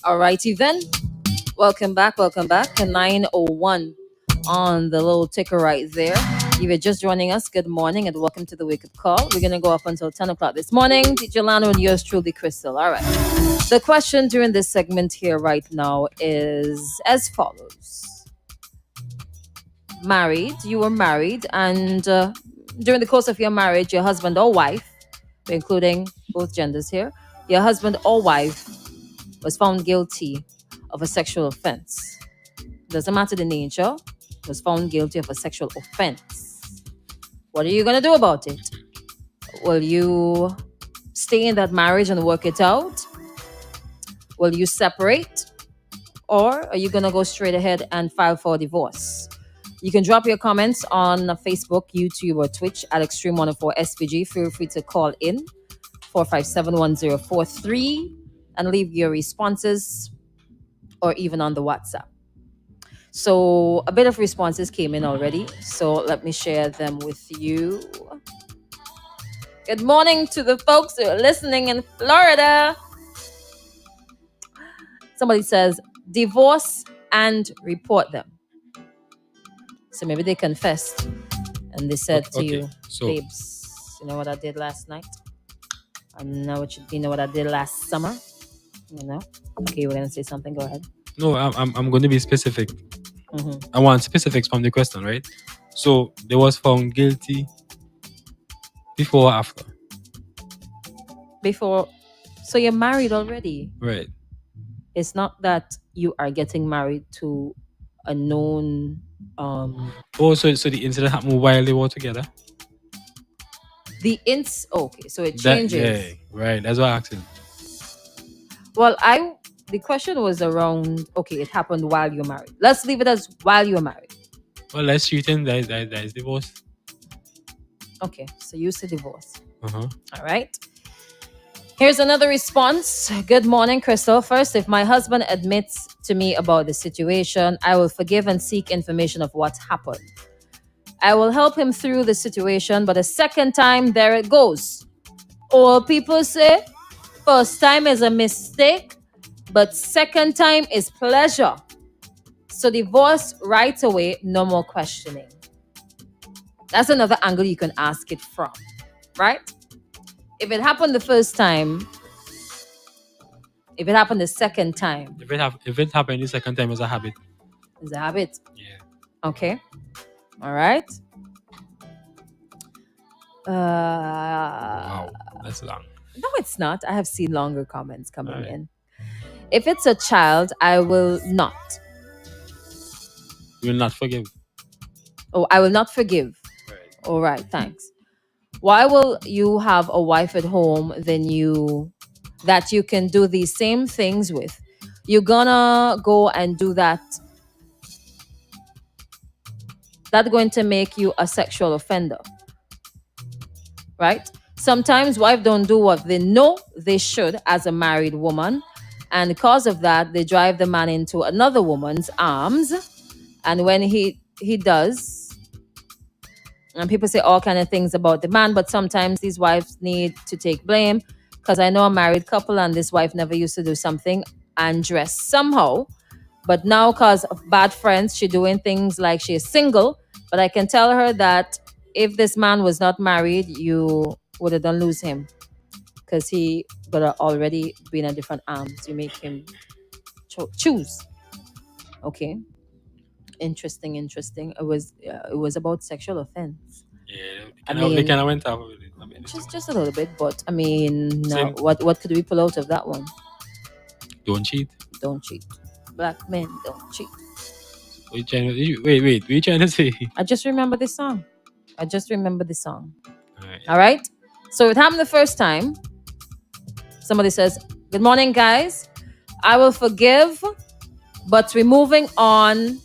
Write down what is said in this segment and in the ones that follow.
Alrighty then. Welcome back. Welcome back. 9:01 on the little ticker right there. If you're just joining us, good morning and welcome to the wake up call. We're gonna go up until 10 o'clock this morning. DJ Lano and yours truly, Crystal. All right. The question during this segment here right now is as follows: Married, you were married, and during the course of your marriage, your husband or wife, including both genders here, your husband or wife was found guilty of a sexual offense. Doesn't matter the nature, was found guilty of a sexual offense. What are you going to do about it? Will you stay in that marriage and work it out? Will you separate? Or are you going to go straight ahead and file for divorce? You can drop your comments on Facebook, YouTube, or Twitch at Extreme104SPG. Feel free to call in 457-1043 and leave your responses, or even on the WhatsApp. So a bit of responses came in already. So let me share them with you. Good morning to the folks who are listening in Florida. Somebody says, divorce and report them. So maybe they confessed and they said to you, babes, you know what I did last night? I know what you know what I did last summer. You know? Okay, you were gonna say something. Go ahead. No, I'm going to be specific. I want specifics from the question, right? So they was found guilty before or after? Before. So you're married already, right? It's not that you are getting married to a known. So the incident happened while they were together. Okay, so it changes. Right. That's what I'm asking. Well, the question was around. Okay, it happened while you're married. Let's leave it as while you're married. Well, let's treat him that is divorce. Okay, so you said divorce. All right. Here's another response. Good morning, Crystal. First, if my husband admits to me about the situation, I will forgive and seek information of what happened. I will help him through the situation, but a second time, there it goes. All people say, first time is a mistake, but second time is pleasure. So divorce right away, no more questioning. That's another angle you can ask it from, right? If it happened the first time, if it happened the second time. If it happened the second time, it's a habit. It's a habit? Yeah. Okay. All right. Wow, that's long. No, it's not. I have seen longer comments coming in. If it's a child, I will not. You will not forgive. Oh, I will not forgive. Right. All right, thanks. Why will you have a wife at home that you can do these same things with? You're gonna go and do that. That's going to make you a sexual offender. Right? Sometimes wives don't do what they know they should as a married woman. And because of that, they drive the man into another woman's arms. And when he does, and people say all kind of things about the man, but sometimes these wives need to take blame. Because I know a married couple and this wife never used to do something and dress somehow. But now because of bad friends, she's doing things like she is single. But I can tell her that if this man was not married, you would have done lose him. Because he would have already been in different arms. You make him choose. Okay. Interesting. It was about sexual offense. Yeah, they kind of went off with it. Just a little bit, but I mean, now, what could we pull out of that one? Don't cheat. Don't cheat. Black men don't cheat. Wait, what are you trying to say? I just remember the song. All right. So it happened the first time. Somebody says, "Good morning, guys. I will forgive, but we're moving on."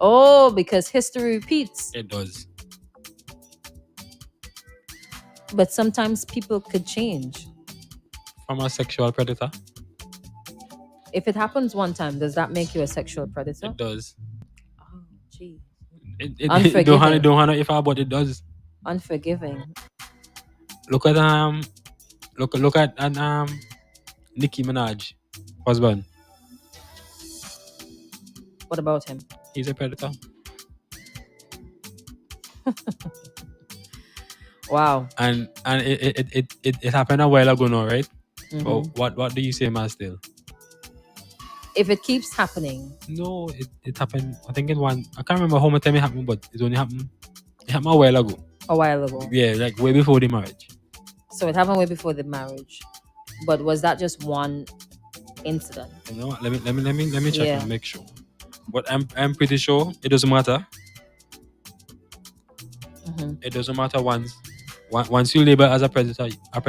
Oh, because history repeats. It does. But sometimes people could change. From a sexual predator? If it happens one time, does that make you a sexual predator? It does. Oh, gee. Unforgiving. Don't have if but it does. Unforgiving. Look at Nicki Minaj. husband. What about him? He's a predator. Wow. And it happened a while ago now, right? Mhm. Well, what do you say, man? Still, If it keeps happening, no, it happened. I think I can't remember how much time it happened, but it only happened. It happened a while ago. a while ago. Yeah, like way before the marriage. So it happened way before the marriage. But was that just one incident? You know what? Let me check Yeah. and make sure. But I'm pretty sure it doesn't matter. Mhm. It doesn't matter once you label as a predator, you are a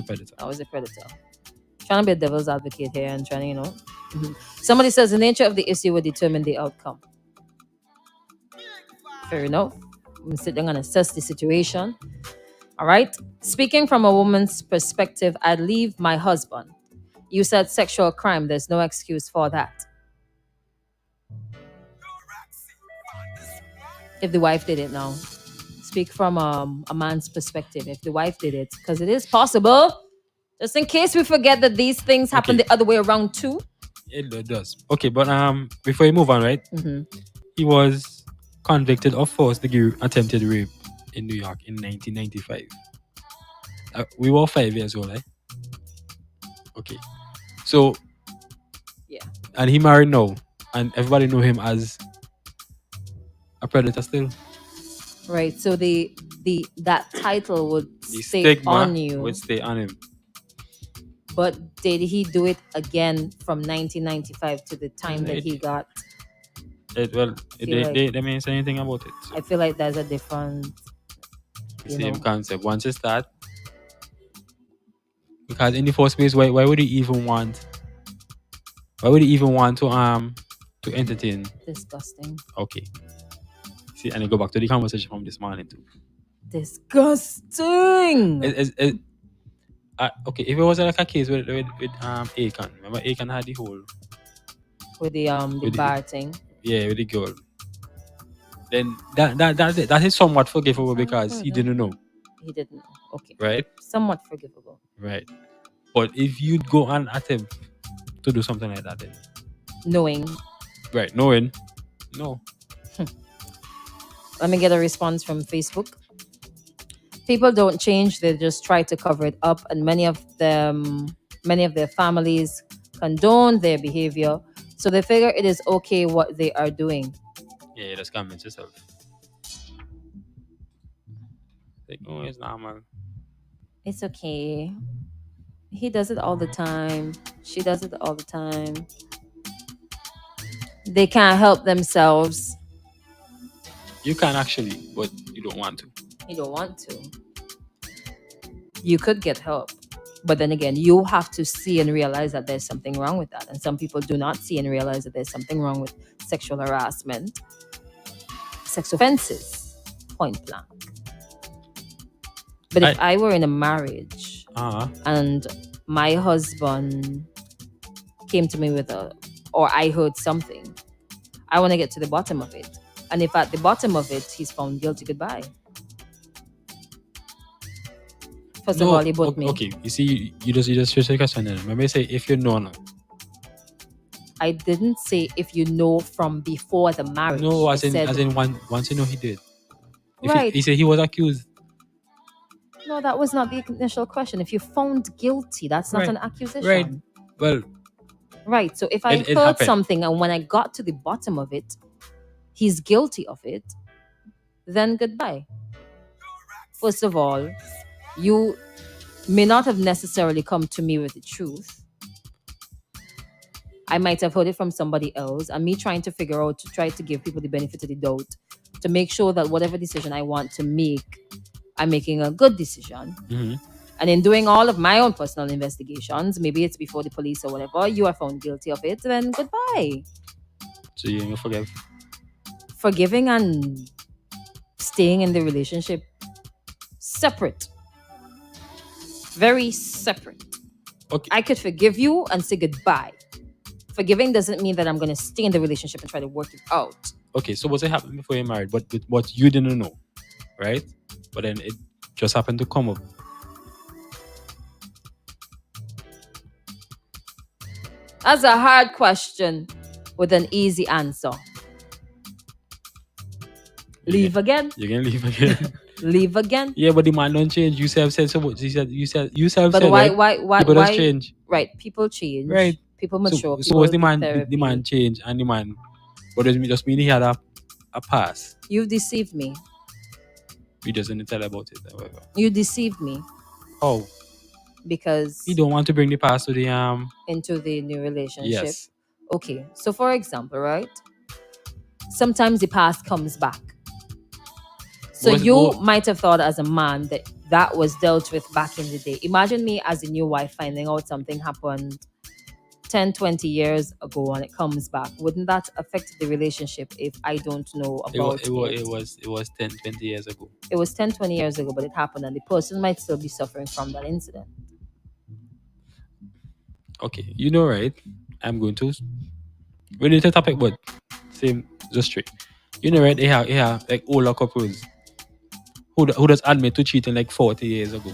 predator. I was a predator. Trying to be a devil's advocate here and trying to, Mhm. Somebody says the nature of the issue will determine the outcome. Fair enough. I'm gonna sit down and assess the situation. All right. Speaking from a woman's perspective, I'd leave my husband. You said sexual crime. There's no excuse for that. If the wife did it now, speak from a man's perspective. If the wife did it, because it is possible. Just in case we forget that these things happen Okay. the other way around too. It does. Okay, but before you move on, right? He was convicted of first-degree attempted rape in New York in 1995. We were 5 years old, eh? Okay. So, Yeah. and he married now, and everybody know him as a predator still. Right. So that title would The stay stigma on you. would stay on him. But did he do it again from 1995 to the time that he got? They didn't say anything about it. So I feel like there's a different, same concept. Once you start, because in the first place, why would he even want? Why would he even want to entertain? Disgusting. Okay. See, and I go back to the conversation from this morning too. Disgusting. Okay, if it was like a case with Akon, remember Akon had the whole with the bar thing. Yeah, with the girl. Then that is somewhat forgivable because he didn't know. He didn't know. Okay. Right? Somewhat forgivable. Right. But if you'd go and attempt to do something like that, then knowing. Right, knowing. No. Let me get a response from Facebook. People don't change, they just try to cover it up, and many of their families condone their behavior, so they figure it is okay what they are doing. Yeah, just convince yourself. Like, oh, it's normal. It's okay. He does it all the time. She does it all the time. They can't help themselves. You can actually, but you don't want to. You don't want to. You could get help. But then again, you have to see and realize that there's something wrong with that. And some people do not see and realize that there's something wrong with sexual harassment, sex offenses, point blank. But if I were in a marriage and my husband came to me or I heard something, I want to get to the bottom of it. And if at the bottom of it, he's found guilty, goodbye. First of all, you both me. Okay, you see, you just switch the question. Remember, you say if you know now. I didn't say if you know from before the marriage. No, as in once you know he did. Right. He said he was accused. No, that was not the initial question. If you found guilty, that's not an accusation. Right. Well. Right. So if I heard something and when I got to the bottom of it, he's guilty of it, then goodbye. First of all, you may not have necessarily come to me with the truth. I might have heard it from somebody else, and me trying to figure out, to try to give people the benefit of the doubt, to make sure that whatever decision I want to make, I'm making a good decision. Mm-hmm. And in doing all of my own personal investigations, maybe it's before the police or whatever, you are found guilty of it, then goodbye. So you forgive? Forgiving and staying in the relationship, separate. Very separate. Okay. I could forgive you and say goodbye. Forgiving doesn't mean that I'm going to stay in the relationship and try to work it out. Okay, so what's happened before you married? But what you didn't know, right? But then it just happened to come up. That's a hard question with an easy answer. Leave again. You can leave again. Leave again. Yeah, but the man don't change. You said so much. You said But why? people just change. Right, people change. Right. People mature. So was the man change and the man, but does it just mean he had a past? You've deceived me. You just didn't tell about it, however. You deceived me. How? Because he don't want to bring the past to the into the new relationship. Yes. Okay. So for example, right? Sometimes the past comes back. So you might have thought as a man that was dealt with back in the day. Imagine me as a new wife finding out something happened 10, 20 years ago and it comes back. Wouldn't that affect the relationship if I don't know about it? It was 10, 20 years ago. It was 10, 20 years ago, but it happened and the person might still be suffering from that incident. Okay, you know, right? I'm going to related topic, but same, just straight. You know, right? They have like older couples who just admit to cheating like 40 years ago,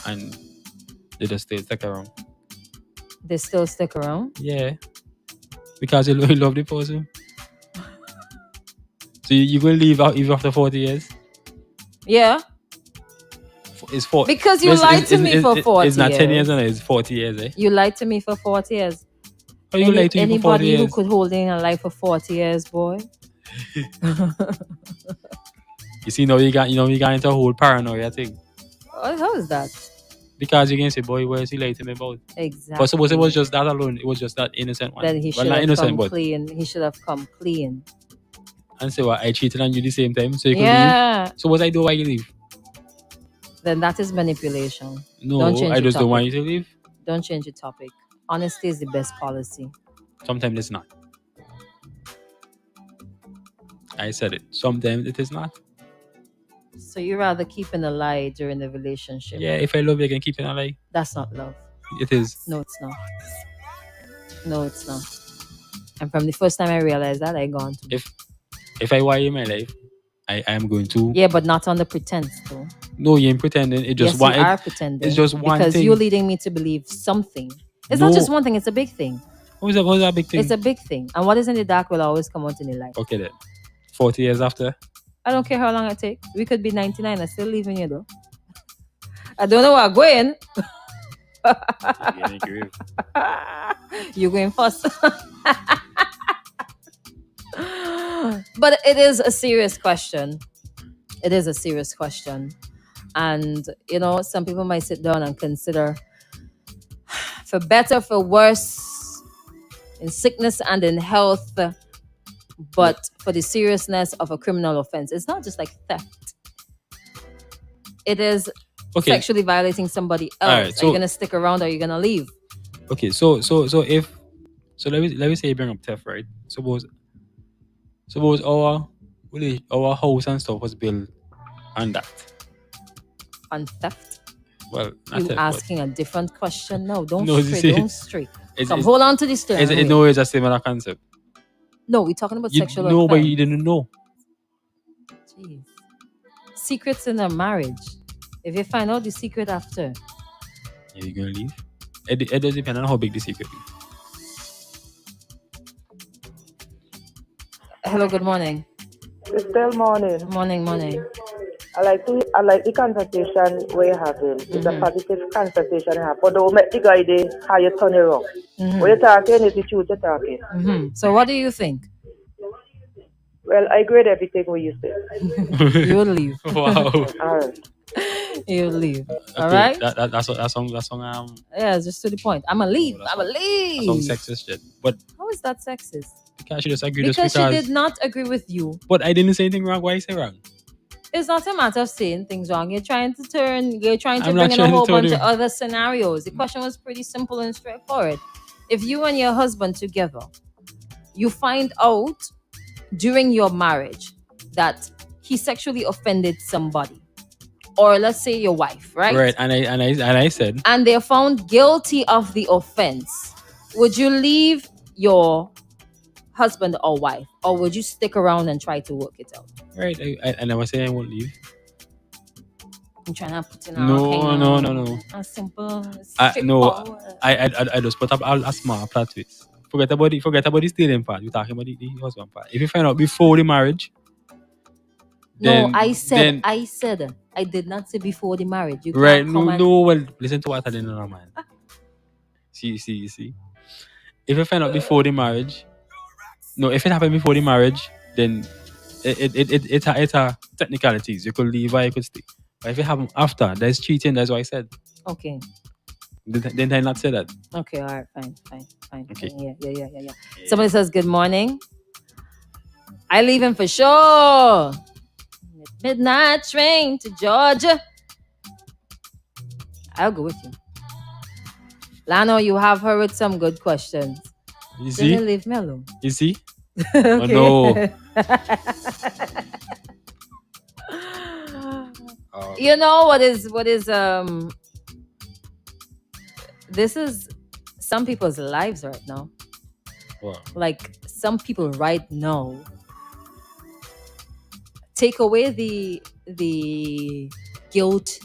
and they just still stick around. They still stick around? Yeah, because you love the person. So you gonna leave out even after 40 years? Yeah. It's 40. Because you lied to me for 40 years. It's not 10 years and it's 40 years, eh? You lied to me for 40 years. How you lied to me for 40 years? Anybody who could hold in a life for 40 years, boy. You see, now you got into a whole paranoia thing. How is that? Because you can say, boy, where is he lying to me about? Exactly. But suppose it was just that alone. It was just that innocent one. Then he should have come clean. He should have come clean. And say, I cheated on you the same time, so you could leave. So what I do, why you leave? Then that is manipulation. No, I just don't want you to leave. Don't change the topic. Honesty is the best policy. Sometimes it's not. I said it. Sometimes it is not. So you rather keep in a lie during the relationship? Yeah, if I love you, I can keep in a lie. That's not love. It is. No, it's not. No, it's not. And from the first time I realized that, I gone to. If I want you in my life, I am going to. Yeah, but not on the pretense, though. No, you ain't pretending. It just you are pretending. It's just one because thing. You're leading me to believe something. It's not just one thing. It's a big thing. What is that big thing? It's a big thing. And what is in the dark will always come out in the light. Okay then. 40 years after? I don't care how long it takes. We could be 99 and still leaving you though. I don't know where I'm going. You're going first. But it is a serious question. It is a serious question. And, some people might sit down and consider, for better, for worse, in sickness and in health, but for the seriousness of a criminal offense. It's not just like theft. It is sexually violating somebody else. Right, so, are you going to stick around or are you going to leave? Okay, so let me say you bring up theft, right? Suppose our house and stuff was built on that. On theft? Well, not you're theft, asking a different question now. Don't stray. Hold on to this thing. It's a similar concept. No, we're talking about sexual offense. No, but you didn't know. Jeez. Secrets in a marriage. If you find out the secret after. You're going to leave? It does depend on how big the secret is. Hello, good morning. It's still morning. Morning. I like the consultation we're having. It's a positive consultation you have. But don't make the guy how you turn it wrong. When you're talking, it's the truth you're talking. So what do you think? Well, I agree with everything what you say. You'll leave. Wow. All right. You'll leave. All right? That song. Yeah, just to the point. I'm going to leave. I'm going to leave. That song sexist shit. But how is that sexist? Because she just agreed. Because she did not agree with you. But I didn't say anything wrong. Why you say wrong? It's not a matter of saying things wrong. You're trying to bring in a whole bunch of other scenarios. The question was pretty simple and straightforward. If you and your husband together, you find out during your marriage that he sexually offended somebody, or let's say your wife, right? Right, and I said, and they're found guilty of the offense, would you leave your husband or wife, or would you stick around and try to work it out? Right, I never say I won't leave. I'm trying to put in no. A simple. No, I just put up a small plot twist. Forget about the stealing part. You're talking about the husband part. If you find out before the marriage, then No, I said. I did not say before the marriage. You right. can't come No. Well, listen to what I didn't know, man. See. If you find out before the marriage, no. If it happened before the marriage, then it's a technicalities. You could leave or you could stay. But if it happened after, that's cheating. That's what I said. Okay. Didn't I not say that? Okay, all right, fine. Okay. Yeah. Somebody says good morning. I leaving for sure. Midnight train to Georgia. I'll go with you. Lano, you have her with some good questions. You see? Then leave me alone. You see? Okay. Oh, no. You know what is this is some people's lives right now. Wow. Like some people right now take away the guilt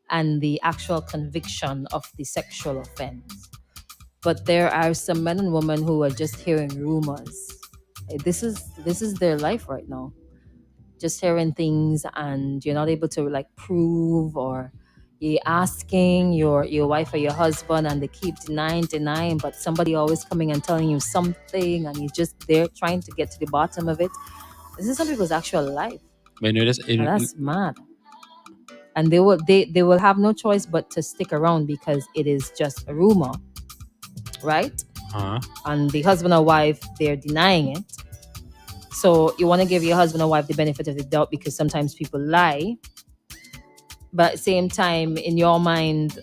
and the actual conviction of the sexual offense. But there are some men and women who are just hearing rumors. This is their life right now. Just hearing things and you're not able to like prove, or you're asking your wife or your husband and they keep denying, but somebody always coming and telling you something and you're just there trying to get to the bottom of it. This is some people's actual life. Man, That's mad. And they will have no choice but to stick around because it is just a rumor, right? And the husband or wife, they're denying it. So you want to give your husband or wife the benefit of the doubt because sometimes people lie. But at the same time, in your mind,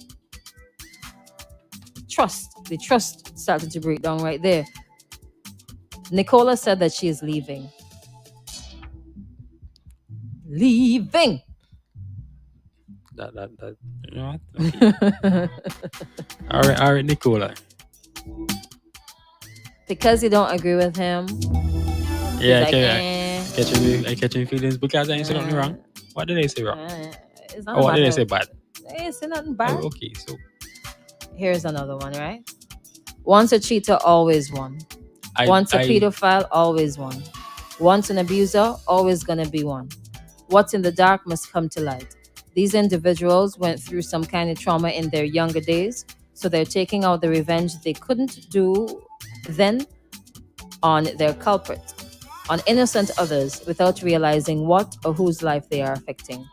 the trust started to break down right there. Nicola said that she is leaving. Leaving. That you know what? Okay. all right, Nicola. Because you don't agree with him. Yeah, like, I catching feelings because I ain't say nothing wrong. What did I say wrong? It's not What did I say bad? I ain't say nothing bad. Oh, okay, so here's another one, right? Once a cheater, always one. Once a pedophile, always one. Once an abuser, always gonna be one. What's in the dark must come to light. These individuals went through some kind of trauma in their younger days, so they're taking out the revenge they couldn't do then on their culprit, on innocent others, without realizing what or whose life they are affecting.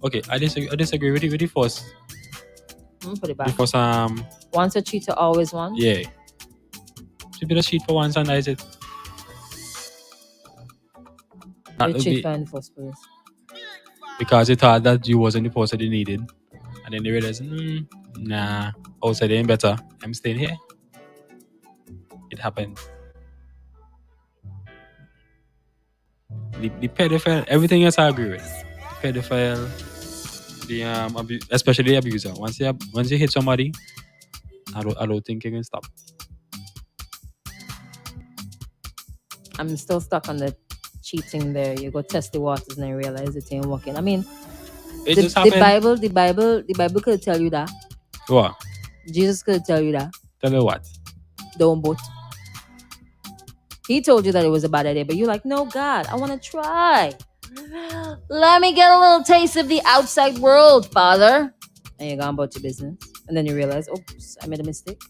Okay, I disagree with the first. Put it back. The first Once a cheater, always one. Yeah. People just cheat for once and that's it. They cheat for in the first place. Because they thought that you wasn't the person they needed. And then they realized, nah, outside they ain't better. I'm staying here. It happened. The pedophile, everything else I agree with. The pedophile, the especially the abuser. Once you hit somebody, I don't think you can stop. I'm still stuck on the cheating there. You go test the waters and I realize it ain't working. I mean, the Bible could tell you that. What? Jesus could tell you that. Tell you what? Don't vote. He told you that it was a bad idea, but you're like, no, God, I want to try. Let me get a little taste of the outside world, Father. And you're going about your business. And then you realize, oops, I made a mistake.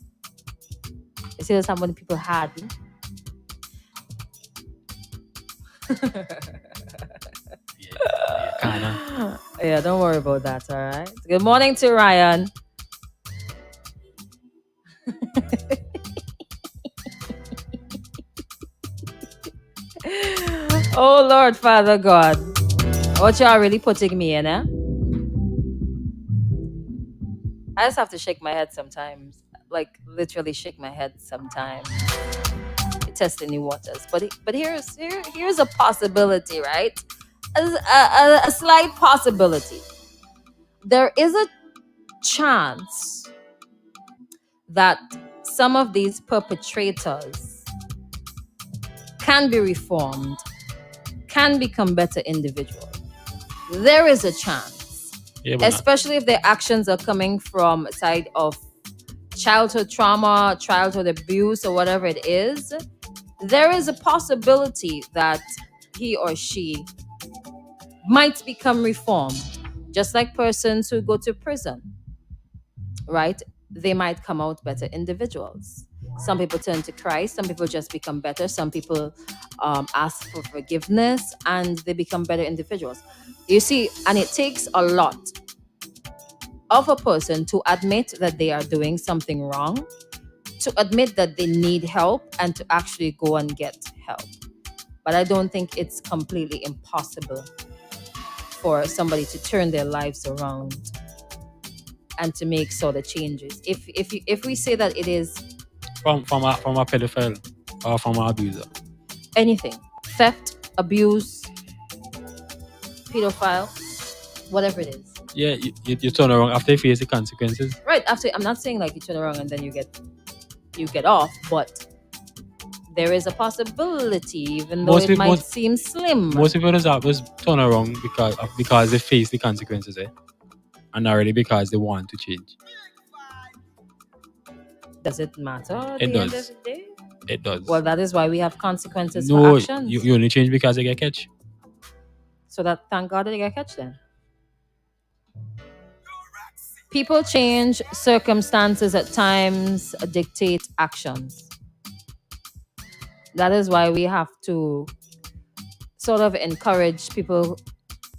You see, that's how many people had me. Yeah, don't worry about that, all right? Good morning to Ryan. Oh, Lord, Father God. What y'all really putting me in, eh? I just have to shake my head sometimes. Like, literally shake my head sometimes. Testing the waters. But here's a possibility, right? A slight possibility. There is a chance that some of these perpetrators can be reformed, can become better individuals. There is a chance. Yeah, especially if their actions are coming from a side of childhood trauma, childhood abuse, or whatever it is, there is a possibility that he or she might become reformed. Just like persons who go to prison, right? They might come out better individuals. Some people turn to Christ, some people just become better, some people ask for forgiveness and they become better individuals. You see, and it takes a lot of a person to admit that they are doing something wrong, to admit that they need help, and to actually go and get help. But I don't think it's completely impossible for somebody to turn their lives around and to make sort of changes. If we say that it is from a pedophile or from an abuser, anything, theft, abuse, pedophile, whatever it is, yeah, you turn around after you face the consequences. right? After, I'm not saying like you turn around and then you get off, but there is a possibility, even though it might seem slim. Most people just turn around because they face the consequences, and not really because they want to change. Does it matter at It the end does. of the day? It does. Well, that is why we have consequences No, for actions. you only change because you get catch. So that, thank God that they get catch then. People change, circumstances at times dictate actions. That is why we have to sort of encourage people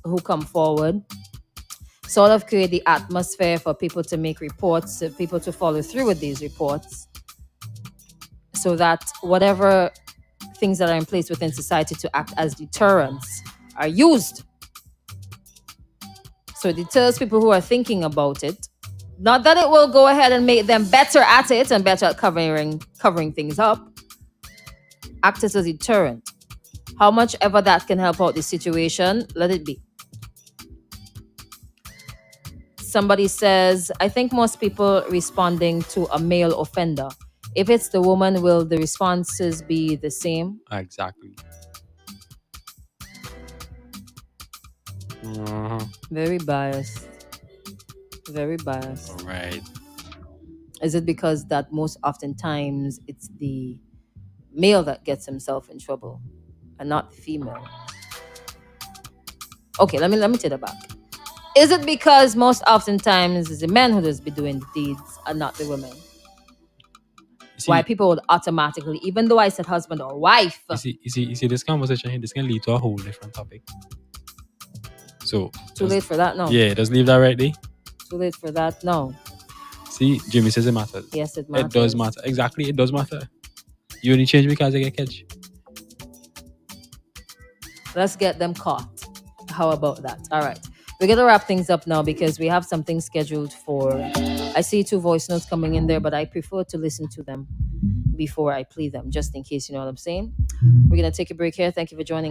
who come forward, sort of create the atmosphere for people to make reports, people to follow through with these reports, so that whatever things that are in place within society to act as deterrents are used. So it deters people who are thinking about it. Not that it will go ahead and make them better at it and better at covering things up. Act as a deterrent. How much ever that can help out the situation, let it be. Somebody says, I think most people responding to a male offender. If it's the woman, will the responses be the same? Exactly. Very biased. Very biased. All right. Is it because that most oftentimes it's the male that gets himself in trouble and not the female? Okay, let me take that back. Is it because most oftentimes it's the men who does be doing the deeds and not the women? Why people would automatically, even though I said husband or wife. You see this conversation here, this can lead to a whole different topic. So too late for that, no. Yeah, just leave that right there. Too late for that, no. See, Jimmy says it matters. Yes, it matters. It does matter. Exactly, it does matter. You only change because they get catch. Let's get them caught. How about that? All right. We're going to wrap things up now because we have something scheduled for... I see 2 voice notes coming in there, but I prefer to listen to them before I play them, just in case, you know what I'm saying? We're going to take a break here. Thank you for joining